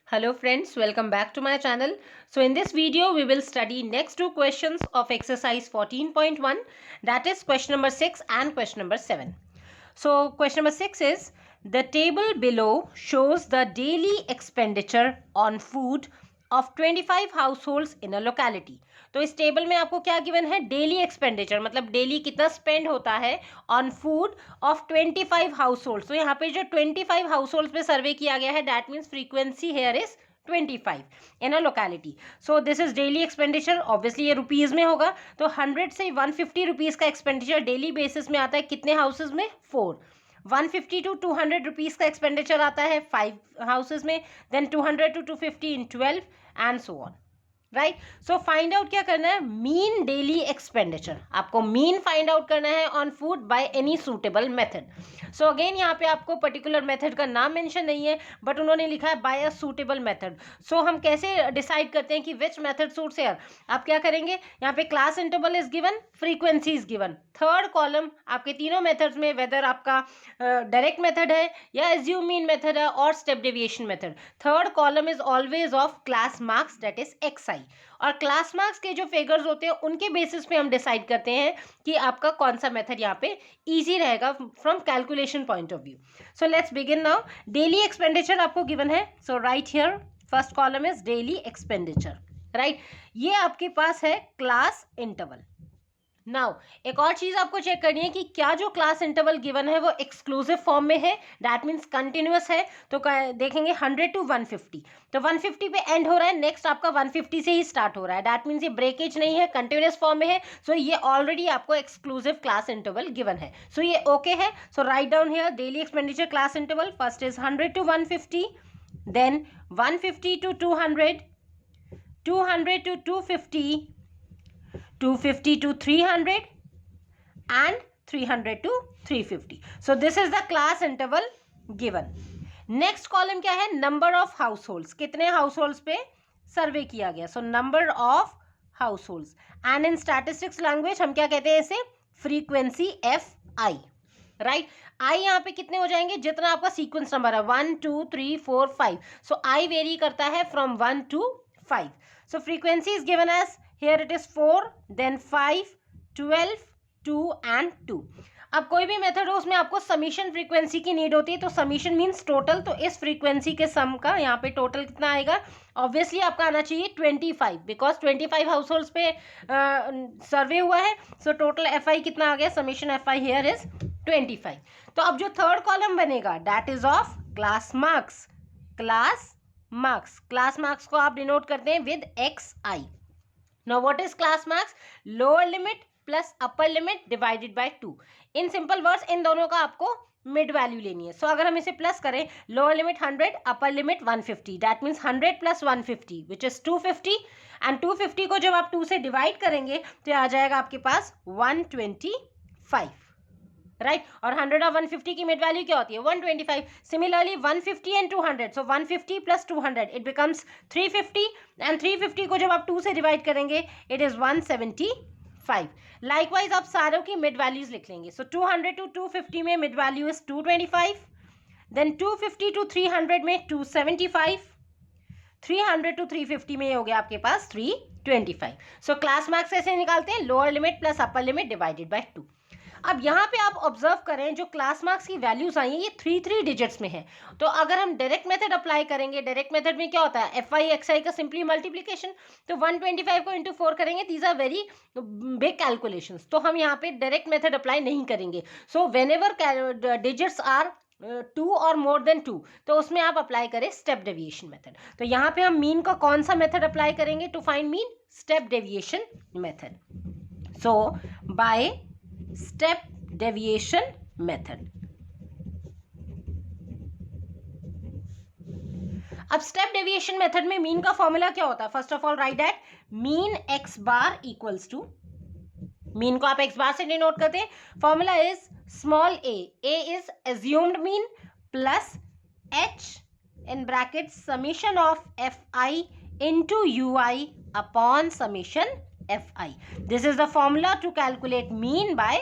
Hello friends, welcome back to my channel. So in this video we will study next two questions of exercise 14.1, that is question number 6 and question number 7. So question number 6 is, the table below shows the daily expenditure on food of 25 households in a locality. तो इस table में आपको क्या given है, daily expenditure, मतलब daily कितना spend होता है on food of 25 house holds. तो यहाँ पे जो 25 हाउस होल्ड्स पे सर्वे किया गया है, that means frequency here is 25 in a locality. So this is daily expenditure. Obviously ये रुपीज में होगा, तो 100 से 150 रुपीज का एक्सपेंडिचर डेली बेसिस में आता है. कितने हाउसेज में? 4. 150 to 200 रुपीज का एक्सपेंडिचर आता है 5 हाउसेज में. Then 200 to 250 in 12 and so on. Right. So find out क्या करना है, मीन डेली एक्सपेंडिचर. आपको मीन फाइंड आउट करना है on food by any suitable method. So again यहाँ पे आपको पर्टिकुलर मेथड का नाम मेंशन नहीं है, बट उन्होंने लिखा है बाय अ सूटेबल मेथड. सो हम कैसे डिसाइड करते हैं कि विच मेथड सूट्स हियर? आप क्या करेंगे, यहाँ पे class interval is given, frequency is given. Third column आपके तीनों मेथड्स में, वेदर आपका डायरेक्ट मेथड है या एज्यूम मीन मेथड है और step deviation method, third column is always of class marks, that is XI. और क्लास मार्क्स के जो फिगर्स होते हैं उनके बेसिस पे हम डिसाइड करते हैं कि आपका कौन सा मेथड यहाँ पे इजी रहेगा from calculation point of view. So let's begin now. Daily expenditure आपको गिवन है, so right here first column is daily expenditure. Right. ये आपके पास है क्लास इंटरवल. नाउ एक और चीज आपको चेक करनी है कि क्या जो क्लास इंटरवल गिवन है वो एक्सक्लूसिव फॉर्म में है, दैट मीन्स कंटिन्यूअस है. तो देखेंगे 100 to 150, तो 150 पे एंड हो रहा है, नेक्स्ट आपका 150 से ही स्टार्ट हो रहा है, दैट मीन्स ये ब्रेकेज नहीं है, कंटिन्यूअस फॉर्म में है. सो ये ऑलरेडी आपको एक्सक्लूसिव क्लास इंटरवल गिवन है, सो ये ओके है. So write down here daily expenditure class interval. First is 100 to 150, then 150 to 200, 200 to 250, 250 to 300 and 300 to 350. So this is the class interval given. Next column क्या है, number of households. कितने households पे सर्वे किया गया. So number of households and in statistics language हम क्या कहते हैं इसे, frequency FI. राइट. आई यहाँ पे कितने हो जाएंगे, जितना आपका सीक्वेंस नंबर है 1 2 3 4 5. सो आई वेरी करता है from 1 to 5. So frequency is given as here it is 4, then 5, 12, 2 and 2. अब कोई भी मेथड हो उसमें आपको समीशन फ्रीक्वेंसी की नीड होती है, तो समीशन मीन्स टोटल. तो इस फ्रीक्वेंसी के सम का यहाँ पे टोटल कितना आएगा, ऑब्वियसली आपका आना चाहिए 25, बिकॉज 25 हाउस होल्ड्स पे सर्वे हुआ है. सो टोटल FI कितना आ गया, समीशन FI हियर इज 25. तो अब जो थर्ड कॉलम बनेगा that is of class marks. Class marks, class marks को आप डिनोट करते हैं with XI. Now what is class marks? Lower limit plus upper limit divided by 2. In simple words इन दोनों का आपको मिड वैल्यू लेनी है. सो अगर हम इसे प्लस करें, lower limit 100, upper limit 150, that means 100 plus 150 which is 250. And 250 को जब आप 2 से डिवाइड करेंगे तो आ जाएगा आपके पास 125. राइट. और 100 और 150 की मिड वैल्यू क्या होती है, 125. Similarly 150 and 200, so 150 plus 200 it becomes 350. And 350 को जब आप 2 से डिवाइड करेंगे इट इज 175. लाइकवाइज आप सारों की मिड वैल्यूज लिख लेंगे. सो 200 to 250 में mid value is 225, then 250 to 300 में 275, 300 to 350 में ये हो गया आपके पास 325. सो क्लास मार्क्स ऐसे निकालते हैं, lower limit plus upper limit divided by 2. अब यहाँ पे आप ऑब्जर्व करें जो क्लास मार्क्स की वैल्यूज आई हैं ये 3 डिजिट्स में है. तो अगर हम डायरेक्ट मेथड अप्लाई करेंगे, डायरेक्ट मेथड में क्या होता है, FI XI का सिंपली मल्टीप्लिकेशन. तो 125 को इंटू 4 करेंगे, these are very big calculations, तो हम यहाँ पे डायरेक्ट मेथड अप्लाई नहीं करेंगे. So when ever digits are 2 और मोर देन 2, तो उसमें आप अप्लाई करें स्टेप डेविएशन मेथड. तो यहाँ पे हम मीन का कौन सा मेथड अप्लाई करेंगे to find mean, step deviation method. So by step deviation method. अब स्टेप डेविएशन मेथड में मीन का फॉर्मूला क्या होता है, first of all write that mean x bar equals to, mean को आप x बार से डिनोट करते हैं. Formula is small a is assumed mean plus h in bracket summation of FI into UI upon summation FI. This is the formula to calculate mean by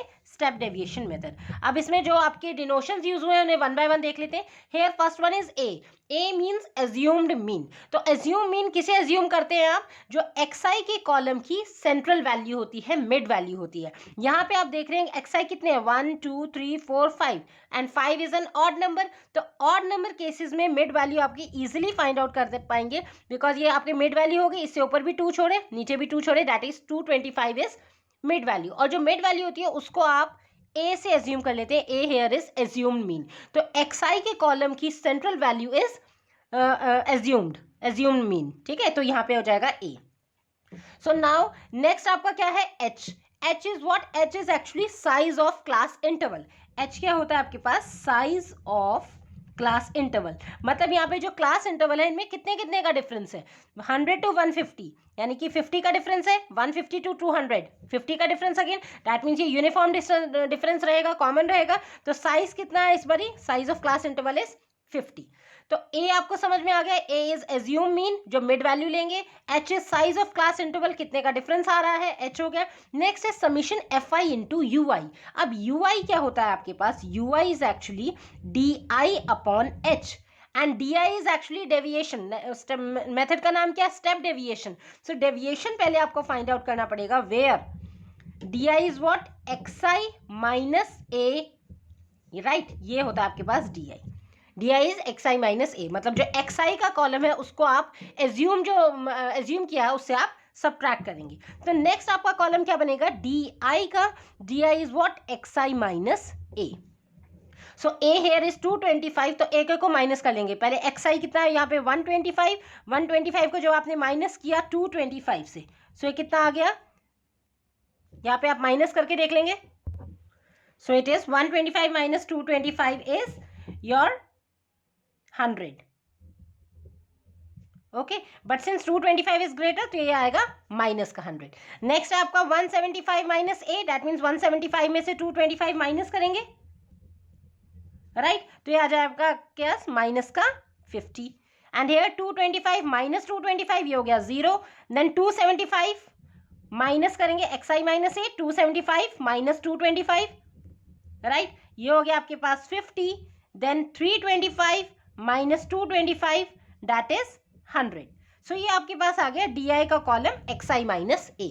step deviation method. अब इसमें जो आपके डिनोशंस use हुए हैं उन्हें one by one देख लेते हैं। Hair first one is a means assumed mean. तो एज्यूम मीन किसे एज्यूम करते हैं आप? जो एक्सआई के कॉलम की सेंट्रल वैल्यू होती है, मिड वैल्यू होती है। यहाँ पे आप देख रहे हैं एक्सआई कितने हैं, 1 2 3 4 5 and 5 is an odd number. तो ऑड नंबर केसेस में मिड वैल्यू आपकी इजीली फाइंड आउट कर पाएंगे, बिकॉज ये आपके मिड वैल्यू होगी, इससे ऊपर भी 2 छोड़े नीचे भी 2 छोड़े, that is 225 is mid value. और जो मिड वैल्यू होती है उसको आप ए से एज्यूम कर लेते हैं, ए हेयर इज एज्यूम्ड मीन। तो एक्सआई के कॉलम की central value is assumed mean, ठीक है। तो यहाँ पे हो जाएगा ए। सो नाउ नेक्स्ट आपका क्या है, H. H is what? H is actually size of class interval. H क्या होता है आपके पास? Size of class interval. मतलब यहाँ पे जो क्लास इंटरवल है इनमें कितने कितने का डिफरेंस है, 100 to 150, यानी कि 50 का डिफरेंस है, 150 to 200 50 का डिफरेंस अगेन, दैट मीन्स ये यूनिफॉर्म डिफरेंस रहेगा, कॉमन रहेगा। तो साइज कितना है इस बारी? Size of class interval is 50। तो ए आपको समझ में आ गया, ए इज एज्यूम मीन, जो मिड वैल्यू लेंगे। H is size of class interval, कितने का डिफरेंस आ रहा है, एच हो गया। नेक्स्ट है summation F I into U I. अब यू आई क्या होता है आपके पास? You I is actually D I upon H, and D I is actually deviation. Method का नाम क्या है? Step deviation. सो डेविएशन पहले आपको फाइंड आउट करना पड़ेगा, where D I is what? X I minus A, right. ये होता है आपके पास D I. D I is X I minus A, मतलब जो एक्स आई का कॉलम है उसको आप एज्यूम किया है उससे आप सबट्रैक्ट करेंगे। तो नेक्स्ट आपका कॉलम क्या बनेगा? डी आई का। D I is what? X I minus A. So A here is 225, तो ए को माइनस कर लेंगे। पहले एक्स आई कितना है यहाँ पे? 125। 125 को जो आपने माइनस किया 225 से, सो ये कितना आ गया? यहाँ पे आप माइनस करके देख लेंगे। So it is 125 minus 225 is your 100, okay. But since 225 is greater तो ये आएगा माइनस का 100। नेक्स्ट है आपका 175 माइनस ए, दैट मीन्स 175 में से 225 माइनस करेंगे, राइट। तो ये आ जाए आपका क्या? माइनस का 50। एंड हेयर 225 माइनस 225, ये हो गया 0। देन 275 माइनस करेंगे X I minus A, 275 minus 225, right. ये हो गया आपके पास 50। Then 325 minus 225, that is 100। So ये आपके पास आ गया डी आई का column X I minus A.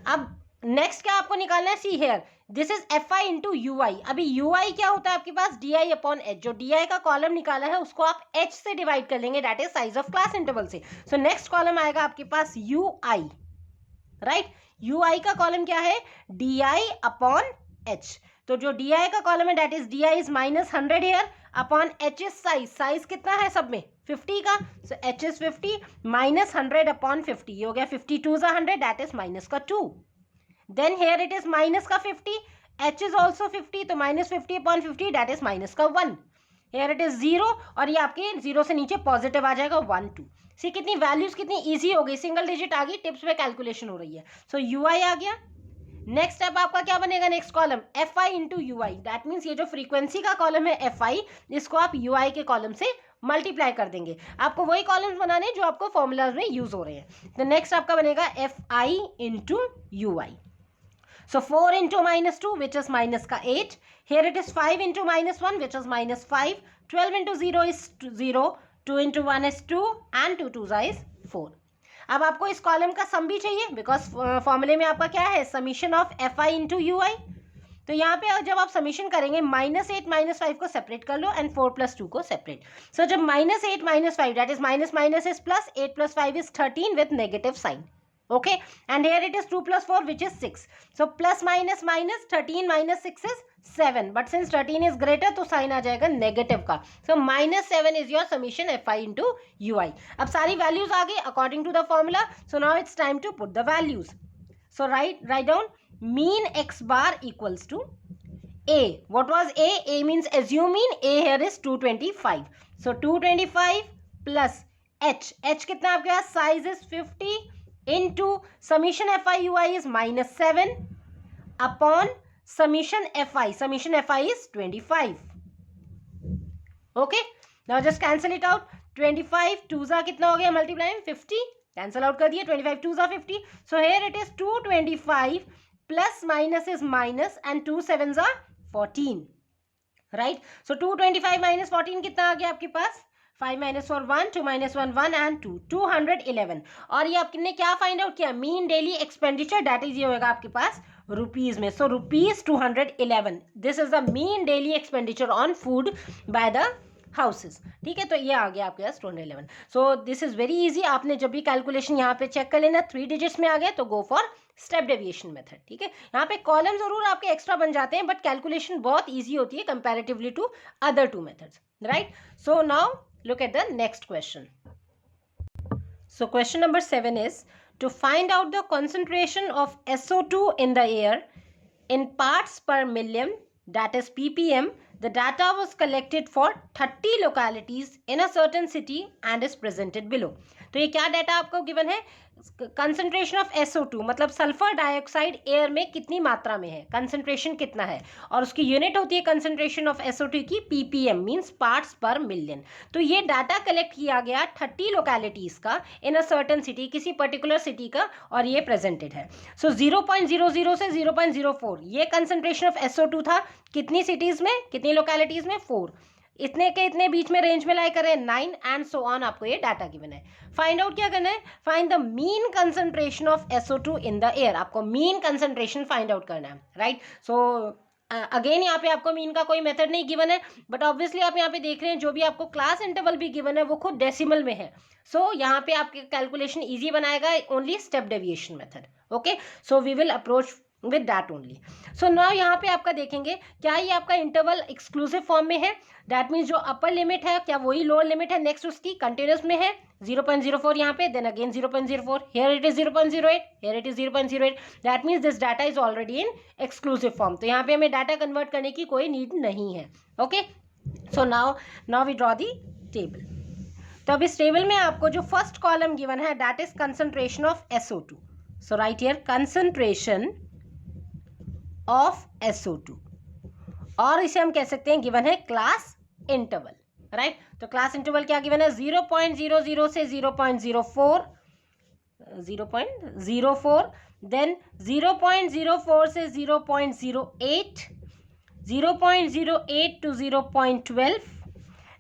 अब नेक्स्ट क्या आपको निकालना है? See here this is F I into U I. अभी यू आई क्या होता है आपके पास? डी आई अपॉन एच। जो डी आई का कॉलम निकाला है उसको आप एच से डिवाइड कर लेंगे, that is size of class interval से। सो नेक्स्ट कॉलम आएगा आपके पास you i, right. U i का कॉलम क्या है? डी आई अपॉन एच। तो जो डी आई का कॉलम है that is d I is minus 100 here upon h is size. Size कितना है सब में? 50 का। So h is 50 minus 100 upon 50, ये हो गया 52 जा 100, दैट इज माइनस का 2। Then here it is minus का 50, एच इज ऑल्सो 50, तो minus 50 upon 50, that is minus का 1। हेयर इट इज 0, और ये आपके 0 से नीचे पॉजिटिव आ जाएगा 1 2। सी कितनी वैल्यूज कितनी ईजी हो गई, सिंगल डिजिट आ गई, टिप्स पे कैलकुलेशन हो रही है। सो यू आई आ गया। नेक्स्ट स्टेप आपका क्या बनेगा? Next column F I into U I, that means ये जो फ्रीक्वेंसी का कॉलम है एफ आई, इसको आप यू आई के कॉलम से मल्टीप्लाई कर देंगे। आपको वही कॉलम्स बनाने हैं जो आपको फॉर्मूलाज में यूज हो रहे हैं। तो नेक्स्ट आपका बनेगा F I into U I. So 4 into minus 2, which is minus का 8. Here it is 5 into minus 1, which is minus 5. 12 into 0 is 0. 2 into 1 is 2. And 2 2s is 4. अब आपको इस कॉलम का सम भी चाहिए, बिकॉज फॉर्मूले में आपका क्या है? Summation of F I into U I. तो यहाँ पे जब आप समीशन करेंगे -8 -5 को सेपरेट कर लो एंड 4 + 2 को सेपरेट। सो जब -8 -5, that is minus minus is plus, 8 + 5 is 13 with negative sign, okay, and here it is 2 + 4, which is 6. So plus minus minus 13 minus 6 is 7, but since 13 is greater तो sign आ जाएगा negative का। So -7 is your summation fi into ui। अब सारी values आ गई according to the formula। So now it's time to put the values। So write down mean x bar equals to a. What was a? A means assume mean, a here is 225. So 225 plus h कितना आपके पास? Size is 50 into summation fi ui is -7 upon summation fi is 25. Okay, now just cancel it out। 25 2 कितना हो गया multiply में? 50, cancel out कर दिए। 25 2 50। So here it is 225 plus minus is minus and 2 sevens are 14, right? So 225 minus 14 कितना आ गया आपके पास? 5 minus 4 1, 2 minus 1 1 and 2 211. और ये आपने क्या फाइंड आउट किया? Mean daily expenditure, that is ये होगा आपके पास रुपीज में. So rupees 211, this is the mean daily expenditure on food by the houses. ठीक है, तो ये आ गया आपके पास 211. So this is very easy. आपने जब भी कैलकुलेशन यहाँ पे चेक कर लेना 3 डिजिट्स में आ गया तो go for step deviation method. ठीक है, यहाँ पे कॉलम जरूर आपके एक्स्ट्रा बन जाते हैं बट कैलकुलेशन बहुत ईजी होती है comparatively to other 2 methods, right? So now look at the next question. So question number 7 is to find out the concentration of SO2 in the air in parts per million, that is ppm. The data was collected for 30 localities in a certain city and is presented below. तो ये क्या data आपको given है? Concentration of SO2 मतलब sulphur dioxide air में कितनी मात्रा में है, कंसंट्रेशन कितना है, और उसकी यूनिट होती है कंसंट्रेशन ऑफ SO2 की ppm, मींस पार्ट्स पर मिलियन. तो ये डाटा कलेक्ट किया गया 30 लोकेलिटीज का इन अ सर्टेन सिटी, किसी पर्टिकुलर सिटी का, और ये प्रेजेंटेड है. सो 0.00 से 0.04 ये कंसंट्रेशन ऑफ SO2 था. कितनी सिटीज में, कितनी लोकेलिटीज में? 4. इतने के इतने बीच में रेंज में लाई करें 9 एंड सो ऑन. आपको ये डाटा गिवन है. फाइंड आउट क्या करना है? Find the mean concentration of SO2 in the air. आपको मीन कंसंट्रेशन फाइंड आउट करना है, राइट? सो अगेन यहाँ पे आपको मीन का कोई मेथड नहीं गिवन है बट ऑब्वियसली आप यहाँ पे देख रहे हैं जो भी आपको क्लास इंटरवल भी गिवन है वो खुद डेसिमल में है. सो यहाँ पे आपके कैलकुलेशन ईजी बनाएगा only step deviation method. Okay, so we will approach with that only. So now यहाँ पे आपका देखेंगे क्या ये आपका इंटरवल एक्सक्लूसिव फॉर्म में है, दैट मीन्स जो अपर लिमिट है क्या वही लोअर लिमिट है, नेक्स्ट उसकी कंटिन्यूस में है 0.04 यहाँ पे, then again 0.04, here it is 0.08, here it is 0.08, that means this data is already in exclusive form. तो यहाँ पे हमें डाटा कन्वर्ट करने की कोई नीड नहीं है. Okay, so now we draw the table. तो अब इस टेबल में आपको जो फर्स्ट कॉलम गिवन है that is concentration of SO2. So right here concentration of SO2, और इसे हम कह सकते हैं गिवन है क्लास इंटरवल, राइट? तो क्लास इंटरवल क्या गिवन है? 0.00 से 0.04, 0.04, देन 0.04 से 0.08, 0.08 to 0.12,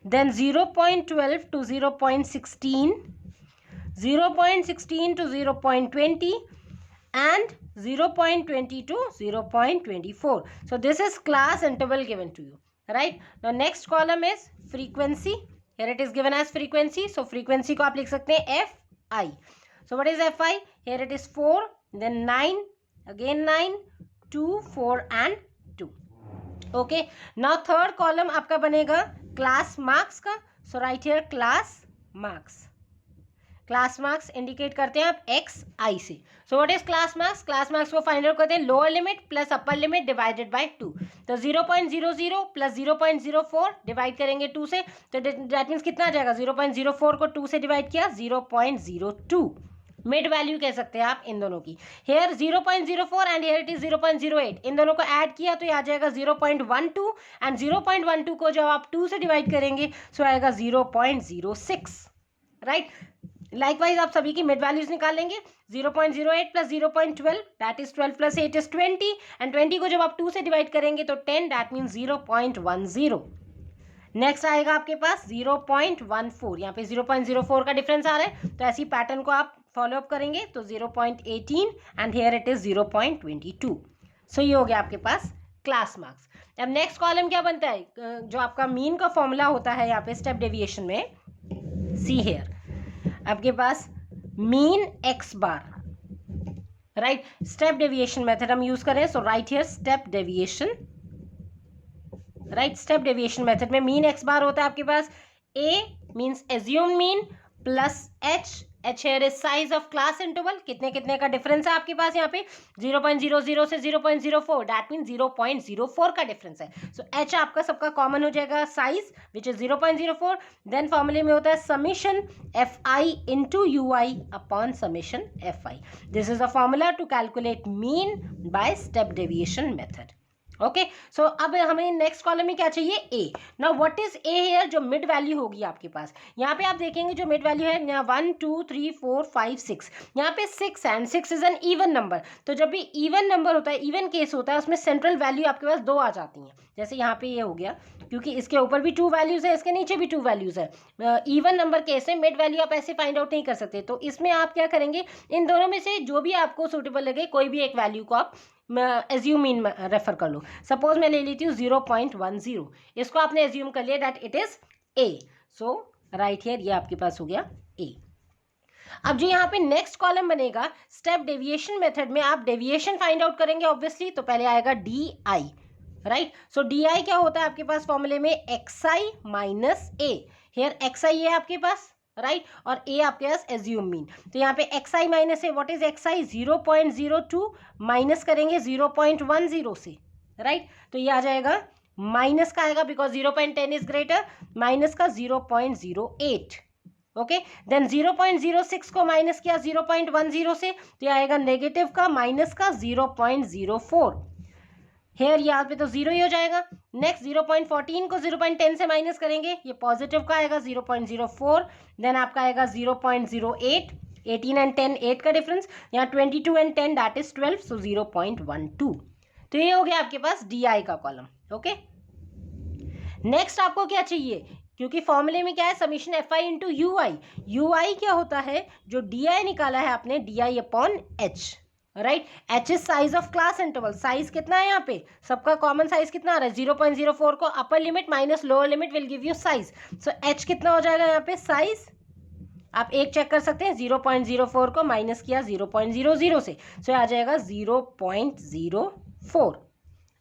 then 0.12 to 0.16, 0.16 to 0.20 and 0.20 to 0.24. So this is class interval given to you, right? Now next column is frequency. Here it is given as frequency. So frequency को आप लिख सकते हैं Fi. So what is Fi? Here it is 4, then 9, again 9, 2, 4 and 2. Okay. Now third column आपका बनेगा class marks का. So right here class marks. Class marks indicate करते हैं आप XI से. So what is class marks? Class marks को find out करते हैं lower limit plus upper limit divided by 2. तो 0.00 प्लस 0.04 डिवाइड करेंगे 2 से, तो दैट मीन्स कितना आ जाएगा? 0.04 को 2 से डिवाइड किया 0.02. मिड वैल्यू कह सकते हैं आप इन दोनों की. Here 0.04 and here it is 0.08. इन दोनों को ऐड किया तो ये आ जाएगा 0.12 एंड 0.12 को जब आप 2 से डिवाइड करेंगे सो आएगा 0.06, राइट? लाइकवाइज आप सभी की मिड वैल्यूज निकाल लेंगे. 0.08 plus 0.12 that is 12 plus 8 is 20 and 20 को जब आप 2 से डिवाइड करेंगे तो 10, दैट मीन्स 0.10. नेक्स्ट आएगा आपके पास 0.14. यहाँ पे 0.04 का डिफरेंस आ रहा है तो ऐसी पैटर्न को आप फॉलो अप करेंगे तो 0.18 एंड हेयर इट इज 0.22. सो ये हो गया आपके पास क्लास मार्क्स. अब नेक्स्ट कॉलम क्या बनता है? जो आपका मीन का फॉर्मूला होता है यहाँ पे स्टेप डेविएशन में, सी हेयर आपके पास mean x bar, right? Step deviation method हम यूज करें. So right here step deviation, right? Step deviation method में मीन x बार होता है आपके पास a means assume mean plus h here is size of class interval. कितने कितने का डिफरेंस है आपके पास यहाँ पे? 0.00 से 0.04, दैट मीन 0.04 का डिफरेंस है. सो h आपका सबका कॉमन हो जाएगा साइज विच इज 0.04. देन फॉर्मूले में होता है summation Fi into ui upon summation Fi. This is a formula to calculate mean by step deviation method. Okay, so अब हमें नेक्स्ट कॉलम में क्या चाहिए, A. Now what is A here, जो मिड वैल्यू होगी आपके पास. यहाँ पे आप देखेंगे जो मिड वैल्यू है, यहाँ 1 2 3 4 5 6, यहाँ पे 6 and 6 is an even number. तो जब भी इवन नंबर होता है, इवन केस होता है, उसमें सेंट्रल वैल्यू आपके पास 2 आ जाती हैं. जैसे यहाँ पे ये हो गया, क्योंकि इसके ऊपर भी 2 वैल्यूज है, इसके नीचे भी 2 वैल्यूज है. इवन नंबर केस में मिड वैल्यू आप ऐसे फाइंड आउट नहीं कर सकते. तो इसमें आप क्या करेंगे, इन दोनों में से जो भी आपको सुटेबल लगे, कोई भी एक वैल्यू को आप एज्यूम इन रेफर कर लो. सपोज मैं ले लेती हूँ 0.10, इसको आपने एज्यूम कर लिया that it is a. So right here, ये आपके पास हो गया ए. अब जो यहाँ पे नेक्स्ट कॉलम बनेगा, स्टेप डेविएशन मेथड में आप डेविएशन फाइंड आउट करेंगे ऑब्वियसली. तो पहले आएगा D I, right. So D I क्या होता है आपके पास फॉर्मूले में, X I minus A. Here X I है आपके पास, राइट, और ए आपके पास एज्यूम मीन. तो यहाँ पे x I minus A, what is X I, 0.02 minus करेंगे 0.10 से, राइट. तो ये आ जाएगा माइनस का आएगा, बिकॉज 0.10 इज ग्रेटर, माइनस का 0.08. ओके, देन 0.06 को माइनस किया 0.10 से, तो ये आएगा नेगेटिव का, माइनस का 0.04. हेयर यहाँ पे तो जीरो ही हो जाएगा. नेक्स्ट 0.14 को 0.10 से माइनस करेंगे, ये पॉजिटिव का आएगा 0.04. देन आपका आएगा 0.08. 18 एंड 10 8 का डिफरेंस, यहाँ 22 एंड 10 दैट इज 12, सो 0.12. तो ये हो गया आपके पास डी आई का कॉलम. ओके, नेक्स्ट आपको क्या चाहिए, क्योंकि फॉर्मूले में क्या है, summation F I into U I. U I क्या होता है, जो डी आई निकाला है आपने, D I upon H, right. H is size of class interval. Size कितना है यहाँ पे, सबका कॉमन साइज कितना आ रहा है, 0.04 को upper limit minus lower limit will give you size. So H कितना हो जाएगा यहाँ पे, साइज आप एक चेक कर सकते हैं, 0.04 को माइनस किया 0.00 से, सो आ जाएगा 0.04.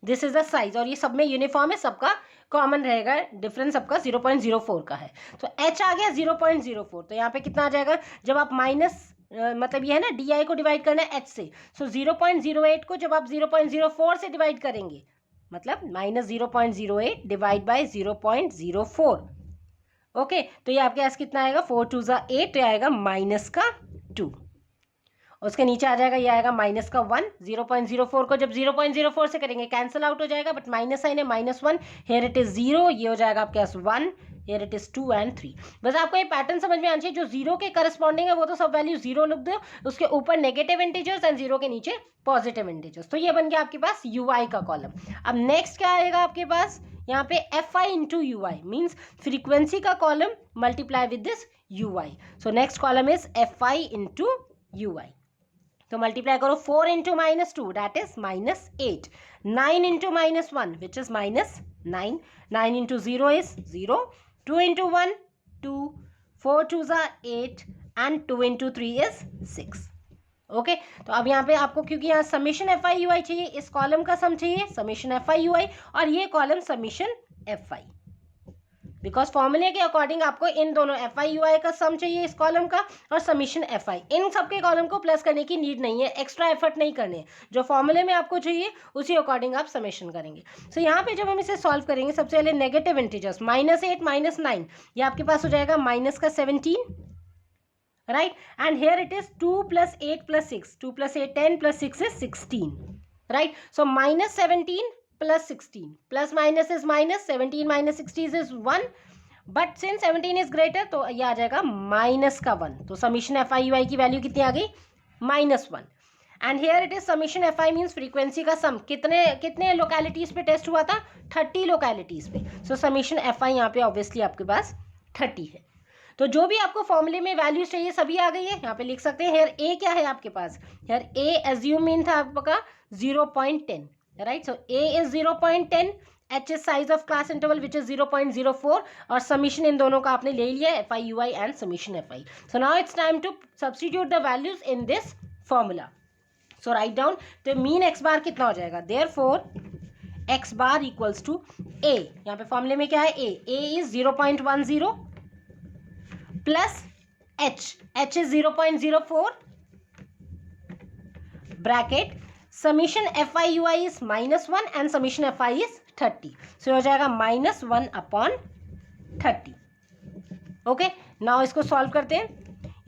दिस इज द साइज, और ये सब में यूनिफॉर्म है, सबका कॉमन रहेगा, डिफरेंस सबका 0.04 का है. तो एच आ गया 0.04. तो यहाँ पे कितना आ जाएगा, जब आप माइनस मतलब ये है ना, डी आई को डिवाइड करना है एच से, सो 0.08 को जब आप 0.04 से डिवाइड करेंगे, मतलब माइनस 0.08 डिवाइड बाई 0.04. ओके, तो ये आपके पास कितना आएगा, 4 2 8, तो आएगा माइनस का 2. उसके नीचे आ जाएगा, ये आएगा माइनस का 1. 0.04 को जब 0.04 से करेंगे कैंसिल आउट हो जाएगा, बट माइनस साइन है, -1. हेयर इट इज 0, ये हो जाएगा आपके पास 1. Here it is 2 and 3. बस आपको ये पैटर्न समझ में आना चाहिए, जो जीरो के करस्पॉन्डिंग है वो तो सब वैल्यू जीरो लिख दो, उसके ऊपर नेगेटिव इंटीजर्स एंड जीरो के नीचे पॉजिटिव इंटीजर्स. तो ये बन गया आपके पास यू आई का कॉलम. अब नेक्स्ट क्या आएगा आपके पास, यहाँ पे F I into U I means frequency का column multiply with this U I. So next column is F I into U I. तो मल्टीप्लाई करो, 4 into -2 that is -8. 9 into -1 which is -9. 9 into 0 is 0. 2 into 1 2. 4 2 8 and 2 into 3 is 6. Okay, तो अब यहाँ पे आपको, क्योंकि यहाँ समीशन एफ आई यू आई चाहिए, इस कॉलम का सम चाहिए समीशन एफ आई यू आई, और ये column summation F I, because फॉर्मूले के अकॉर्डिंग आपको इन दोनों एफ आई यू आई का सम चाहिए इस कॉलम का, और समीशन एफ आई. इन सबके कॉलम को प्लस करने की नीड नहीं है, एक्स्ट्रा एफर्ट नहीं करने हैं, जो फॉर्मूले में आपको चाहिए उसी अकॉर्डिंग आप समेशन करेंगे. सो यहाँ पे जब हम इसे सॉल्व करेंगे, सबसे पहले नेगेटिव इंटीजर्स, -8 -9, ये आपके पास हो जाएगा माइनस का 17, right. And here it is 2 + 8 + 6, 2 + 8 10 + 6 is 16, right. So -17 + 16, plus minus is minus, 17 - 16 is 1, but since 17 is greater तो ये आ जाएगा माइनस का 1. तो summation F I U I की वैल्यू कितनी आ गई, -1. And here it is summation F I means frequency का सम, कितने कितने लोकेलिटीज पे टेस्ट हुआ था, 30 लोकेलिटीज पे. सो समीशन एफ आई यहाँ पे ऑब्वियसली आपके पास 30 है. तो जो भी आपको फॉर्मूले में वैल्यूज चाहिए सभी आ गई है, यहाँ पे लिख सकते हैं. हेयर ए क्या है आपके पास, हेयर ए एज्यूम मीन था आपका 0.10, right. So A is 0.10, H is size of class interval which is 0.04, और समीशन इन दोनों का आपने ले लिया F I U I and summation F I. So now it's time to substitute the values in this formula. So write down, तो mean X bar कितना हो जाएगा, therefore X bar equals to A. यहाँ पे फॉर्मूले में क्या है, A is 0.10 plus H is 0.04 bracket summation F I U I is -1 and summation F I is 30. So हो जाएगा -1/30. ओके, नाउ इसको सॉल्व करते हैं.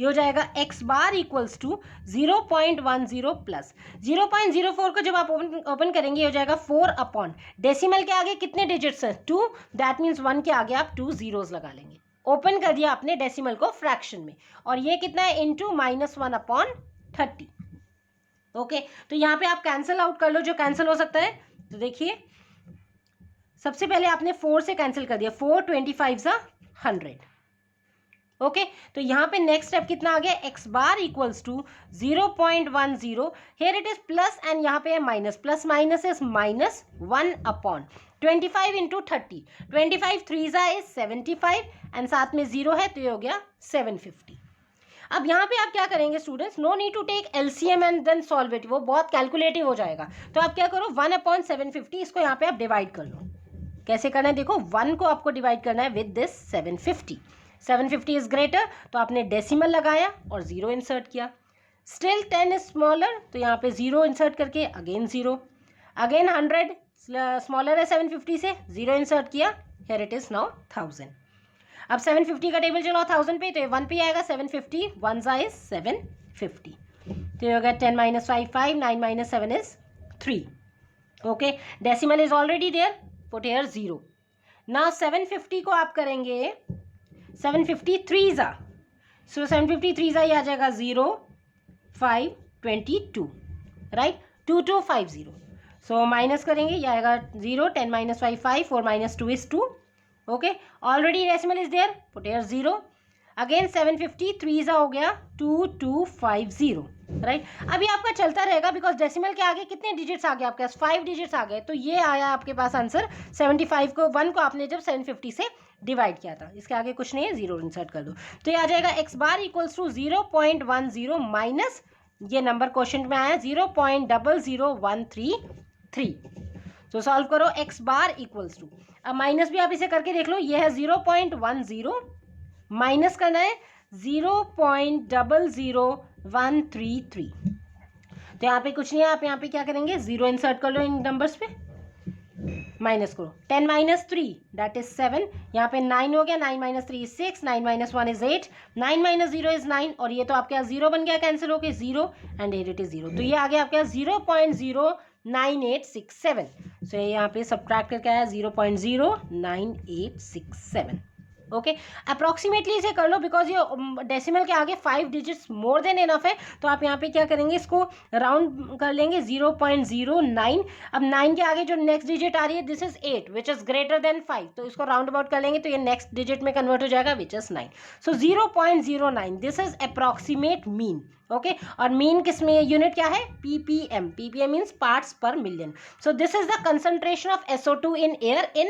ये हो जाएगा x bar equals to 0.10 plus 0.04 को जब आप ओपन करेंगे ये हो जाएगा 4 अपॉन डेसिमल के आगे कितने डिजिट्स हैं 2, दैट मीन्स 1 के आगे आप 2 जीरोस लगा लेंगे। ओपन कर दिया आपने डेसिमल को फ्रैक्शन में, और ये कितना है इनटू -1 अपॉन 30। ओके, तो यहाँ पे आप कैंसिल आउट कर लो जो कैंसिल हो सकता है। तो देखिए सबसे पहले आपने 4 से कैंसिल कर दिया, 4 25 100। ओके, तो यहाँ पे नेक्स्ट स्टेप कितना आ गया, x bar equals to 0.10, here it is plus and यहाँ पे है minus, plus minus is -1 upon 25 into 30, 25 3 is 75 and साथ में 0 है तो ये हो गया 750। अब यहाँ पे आप क्या करेंगे students, no need to take LCM and then solve it, वो बहुत कैलकुलेटिव हो जाएगा। तो आप क्या करो 1/750 इसको यहाँ पे आप डिवाइड कर लो। कैसे करना है देखो, 1 को आपको डिवाइड करना है विद दिस 750, 750 इज ग्रेटर तो आपने डेसिमल लगाया और 0 इंसर्ट किया। स्टिल 10 इज स्मॉलर तो यहाँ पे 0 इंसर्ट करके अगेन 0, अगेन 100 स्मॉलर है 750 से, 0 इंसर्ट किया, हियर इट इज नाउ 1000। अब 750 का टेबल चलाओ 1000 पे तो ये 1 पे आएगा, 750 1 इज 750, तो ये हो गया 10 - 5 5, 9 - 7 is 3। Okay, decimal is already there, put here 0। Now 750 को आप करेंगे 753 सो 753 ये आ जाएगा 0 5 22, राइट, 2250। सो माइनस करेंगे ये आएगा 0, 10 - 5 5, 4 - 2 is 2। Okay, already decimal is there, put here 0, again 753 हो गया 2250, राइट। अभी आपका चलता रहेगा बिकॉज डेसिमल के आगे कितने डिजिट्स आ गए आपके पास, 5 डिजिट्स आ गए, तो ये आया आपके पास आंसर 75 को 1 को आपने जब 750 से डिवाइड किया था, इसके आगे कुछ नहीं है, 0 इंसर्ट कर दो। तो ये आ जाएगा x bar equals to 0.10 minus ये नंबर क्वेश्चन में आया 0.00133। तो सॉल्व करो x बार इक्वल्स टू, अब माइनस भी आप इसे करके देख लो, ये है 0.10 माइनस करना है 0.00133। तो यहाँ पे कुछ नहीं है, आप यहाँ पे क्या करेंगे 0 इंसर्ट कर लो इन नंबर्स पे, माइनस करो 10 - 3 दैट इज 7, यहाँ पे 9 हो गया, 9 - 3 इज 6, 9 - 1 इज 8, 9 - 0 इज 9, और ये तो आपके यहाँ 0 बन गया, कैंसिल हो गया 0 एंड इट इज 0, तो ये आ गया आपके यहाँ 0.09867। सो ये यहाँ पे सब्ट्रैक्ट करके आया 0.09867। ओके, अप्रॉक्सीमेटली इसे कर लो बिकॉज ये डेसिमल के आगे 5 डिजिट्स मोर देन इनफ है, तो आप यहाँ पे क्या करेंगे इसको राउंड कर लेंगे 0.09। अब 9 के आगे जो नेक्स्ट डिजिट आ रही है this is 8 which is greater than 5, तो इसको राउंड अबाउट कर लेंगे तो ये नेक्स्ट डिजिट में कन्वर्ट हो जाएगा विच is 9। So 0.09 this is approximate mean. Okay, और मीन किस में यूनिट क्या है, ppm, ppm मीन्स पार्ट्स पर million. So this is the concentration of SO2 in air in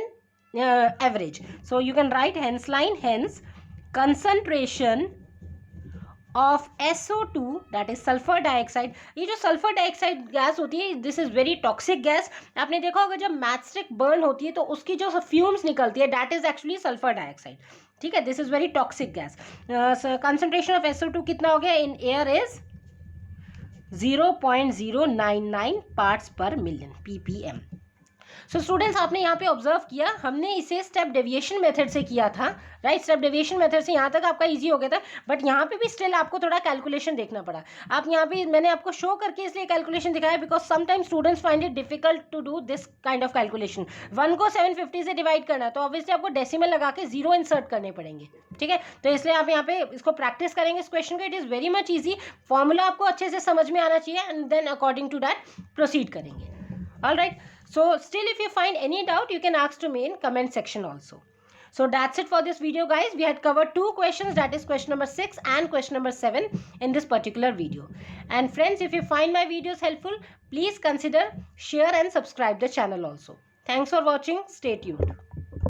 average. So you can write hence line, hence concentration of SO2 that is sulfur dioxide। ये जो sulphur dioxide gas होती है this is very toxic gas. आपने देखा होगा जब matchstick burn होती है तो उसकी जो फ्यूम्स निकलती है that is actually sulphur dioxide, ठीक है, this is very toxic gas. Concentration of SO2 कितना हो गया इन एयर इज 0.099 पार्ट्स पर मिलियन ppm। सो स्टूडेंट्स आपने यहाँ पे ऑब्जर्व किया, हमने इसे स्टेप डेविएशन मेथड से किया था, राइट, स्टेप डेविएशन मेथड से यहाँ तक आपका इजी हो गया था, बट यहाँ पे भी स्टिल आपको थोड़ा कैलकुलेशन देखना पड़ा। आप यहाँ पे मैंने आपको शो करके इसलिए कैलकुलेशन दिखाया because sometimes students find it difficult to do this kind of calculation. 1 को 750 से डिवाइड करना है तो ऑब्वियसली आपको डेसिमल लगा के 0 इंसर्ट करने पड़ेंगे, ठीक है, तो इसलिए आप यहाँ पे इसको प्रैक्टिस करेंगे इस क्वेश्चन को। It is very much easy, formula आपको अच्छे से समझ में आना चाहिए and then according to that proceed करेंगे। Alright, so still if you find any doubt you can ask to me in comment section also. So that's it for this video guys. We had covered 2 questions, that is question number 6 and question number 7 in this particular video. And friends, if you find my videos helpful, please consider share and subscribe the channel also. Thanks for watching. Stay tuned.